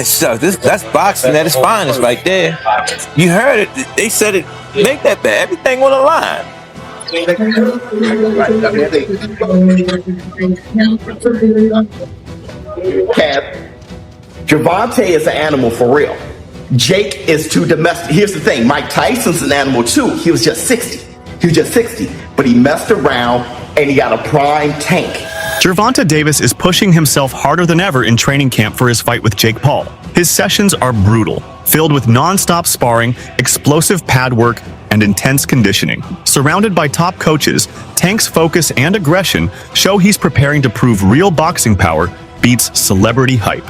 So that's boxing at its finest right there. You heard it. They said it. Make that bet. Everything on the line. Gervonta is an animal for real. Jake is too domestic. Here's the thing. Mike Tyson's an animal too. He was just 60. But he messed around and he got a prime Tank. Gervonta Davis is pushing himself harder than ever in training camp for his fight with Jake Paul. His sessions are brutal, filled with non-stop sparring, explosive pad work, and intense conditioning. Surrounded by top coaches, Tank's focus and aggression show he's preparing to prove real boxing power beats celebrity hype.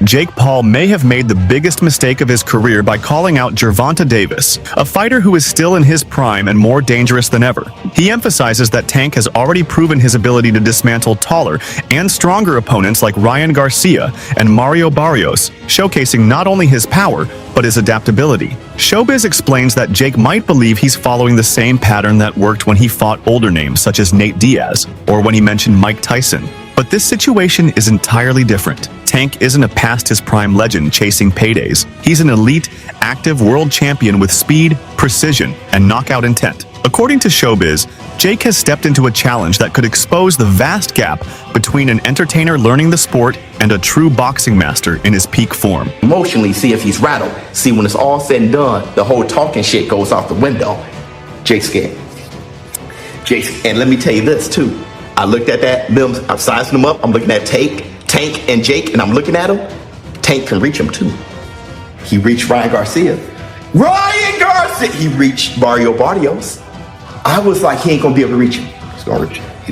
Jake Paul may have made the biggest mistake of his career by calling out Gervonta Davis, a fighter who is still in his prime and more dangerous than ever. He emphasizes that Tank has already proven his ability to dismantle taller and stronger opponents like Ryan Garcia and Mario Barrios, showcasing not only his power, but his adaptability. Showbiz explains that Jake might believe he's following the same pattern that worked when he fought older names such as Nate Diaz, or when he mentioned Mike Tyson. But this situation is entirely different. Tank isn't a past-his-prime legend chasing paydays. He's an elite, active world champion with speed, precision, and knockout intent. According to Showbiz, Jake has stepped into a challenge that could expose the vast gap between an entertainer learning the sport and a true boxing master in his peak form. Emotionally, see if he's rattled. See, when it's all said and done, the whole talking shit goes out the window. Jake's scared. And let me tell you this, too. I looked at that, I'm sizing them up. I'm looking at Tank and Jake, and I'm looking at him. Tank can reach him too. He reached Ryan Garcia. He reached Mario Barrios. I was like, he ain't gonna be able to reach him. He's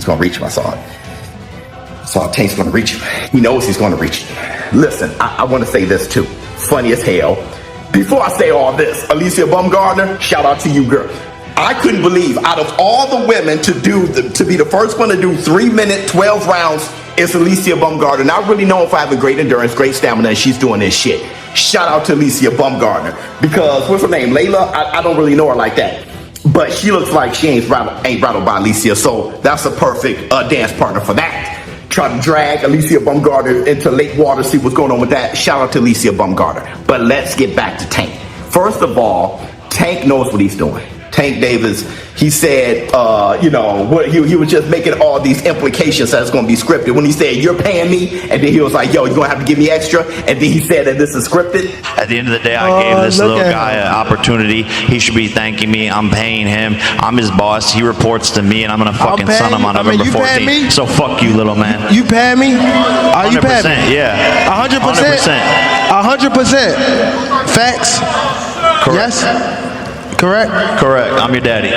gonna reach him. I saw it. Tank's gonna reach him. He knows he's gonna reach him. Listen, I wanna say this too. Funny as hell. Before I say all this, Alicia Bumgardner, shout out to you, girl. I couldn't believe out of all the women to be the first one to do 3 minute, 12 rounds is Alicia Bumgardner. And I really know if I have a great endurance, great stamina, and she's doing this shit. Shout out to Alicia Bumgardner. Because what's her name? Layla? I don't really know her like that. But she looks like she ain't rattled by Alicia. So that's a perfect dance partner for that. Try to drag Alicia Bumgardner into lake water, see what's going on with that. Shout out to Alicia Bumgardner. But let's get back to Tank. First of all, Tank knows what he's doing. Tank Davis, he said, he was just making all these implications that it's going to be scripted. When he said, you're paying me, and then he was like, yo, you're going to have to give me extra, and then he said that this is scripted. At the end of the day, I gave this little guy an opportunity. He should be thanking me. I'm paying him. I'm his boss. He reports to me, and I'm going to fucking son him on November 14th. So fuck you, little man. You paying me? Are you paying me? Yeah. 100%? 100%. Facts? Correct. Yes? Correct? Correct. I'm your daddy.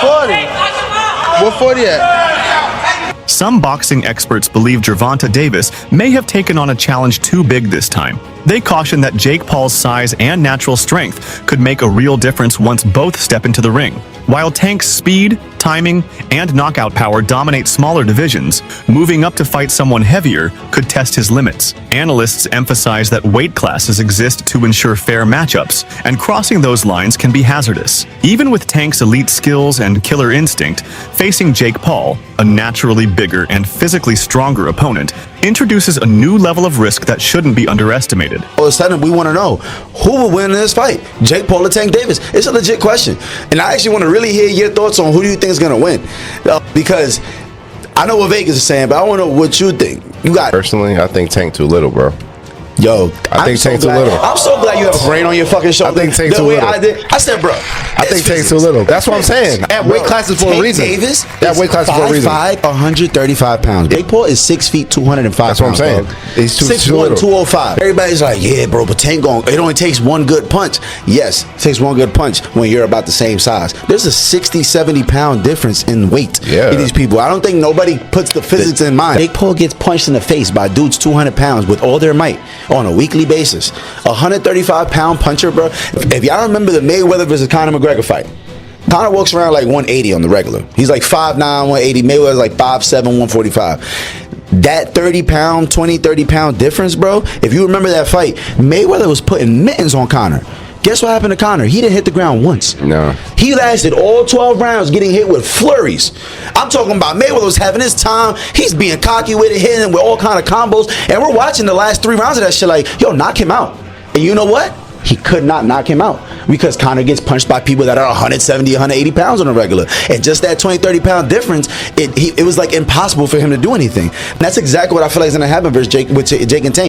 40. What 40 at? Some boxing experts believe Gervonta Davis may have taken on a challenge too big this time. They caution that Jake Paul's size and natural strength could make a real difference once both step into the ring. While Tank's speed, timing, and knockout power dominate smaller divisions, moving up to fight someone heavier could test his limits. Analysts emphasize that weight classes exist to ensure fair matchups, and crossing those lines can be hazardous. Even with Tank's elite skills and killer instinct, facing Jake Paul, a naturally bigger and physically stronger opponent, introduces a new level of risk that shouldn't be underestimated. All of a sudden, we want to know who will win in this fight, Jake Paul or Tank Davis. It's a legit question, and I actually want to really hear your thoughts on who do you think is going to win, because I know what Vegas is saying, but I want to know what you think. You got personally, I think Tank too little, bro. Yo, I think Tank's too little. I'm so glad you have a brain on your fucking shoulder. I think Tank's too little. I said, bro. I think Tank's too little. That's what I'm saying. That weight class is for a reason. Davis that weight class is for a reason. 5'5", 135 pounds. Jake Paul is 6 feet, 205 pounds. That's what I'm saying. He's too 6'1", 205. Everybody's like, yeah, bro, but Tank it only takes one good punch. Yes, it takes one good punch when you're about the same size. There's a 60, 70 pound difference in weight in these people. I don't think nobody puts the physics in mind. Jake Paul gets punched in the face by dudes 200 pounds with all their might on a weekly basis. 135 pound puncher, bro. If y'all remember the Mayweather versus Conor McGregor fight, Conor walks around like 180 on the regular. He's like 5'9", 180. Mayweather's like 5'7", 145. That 30 pound difference, bro. If you remember that fight, Mayweather was putting mittens on Conor. Guess what happened to Conor? He didn't hit the ground once. No. He lasted all 12 rounds getting hit with flurries. I'm talking about Mayweather was having his time. He's being cocky with it, hitting him with all kind of combos. And we're watching the last 3 rounds of that shit like, yo, knock him out. And you know what? He could not knock him out because Conor gets punched by people that are 170, 180 pounds on a regular. And just that 20, 30 pound difference, it was like impossible for him to do anything. And that's exactly what I feel like is going to happen versus Jake and Tank.